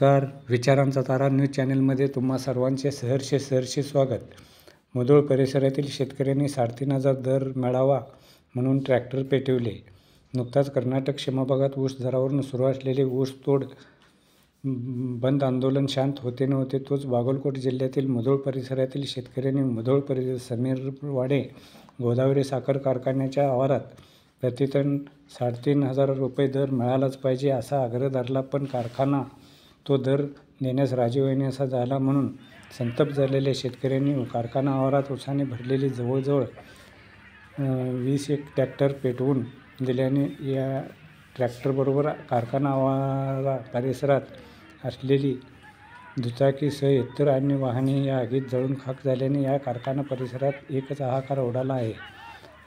नमस्कार. विचारांचा तारा न्यूज चॅनलमध्ये तुम्हा सर्वांचे सहर्ष स्वागत. मुधोळ परिसरातील शेतकऱ्यांनी 3,500 दर मिळावा म्हणून ट्रॅक्टर पेटविले. नुकताच कर्नाटक सीमा भागात ऊस दरावरून सुरू असलेले ऊसतोड बंद आंदोलन शांत होते नव्हते, तोच बागलकोट जिल्ह्यातील मुधोळ परिसरातील शेतकऱ्यांनी मुधोळ समीरवाडे गोदावरी साखर कारखान्याच्या आवारात प्रतिटन 3,500 रुपये दर मिळालाच पाहिजे असा आग्रह धरला, पण कारखाना तो दर देण्यास राजी होईनासा झाला. म्हणून संतप्त झालेल्या शेतकऱ्यांनी कारखाना आवारात ऊसाने भरलेली जवळजवळ 20 ट्रॅक्टर पेटवून दिल्याने या ट्रॅक्टरबरोबर कारखाना आवारा परिसरात असलेली दुचाकीसह इतर अन्य वाहने या आगीत जळून खाक झाल्याने या कारखाना परिसरात एकच हाहाकार उडाला आहे.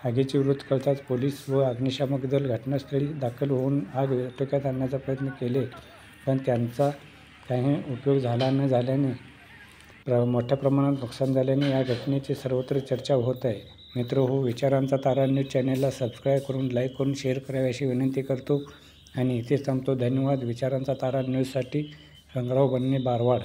आगीचे वृत्त कळताच पोलीस व अग्निशामक दल घटनास्थळी दाखल होऊन आग आटोक्यात आणण्याचा प्रयत्न केले, पण त्यांचा काही उपयोग झाला न झाल्याने मोठ्या प्रमाणात नुकसान झाल्याने या घटनेची सर्वत्र चर्चा होत आहे. मित्रहो, विचारांचा तारा न्यूज चॅनेलला सबस्क्राईब करून, लाईक करून, शेअर करावे अशी विनंती करतो आणि इथेच थांबतो. धन्यवाद. विचारांचा तारा न्यूजसाठी रंगराव बन्ने, बारवाड.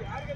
ಯಾರಿಗೆ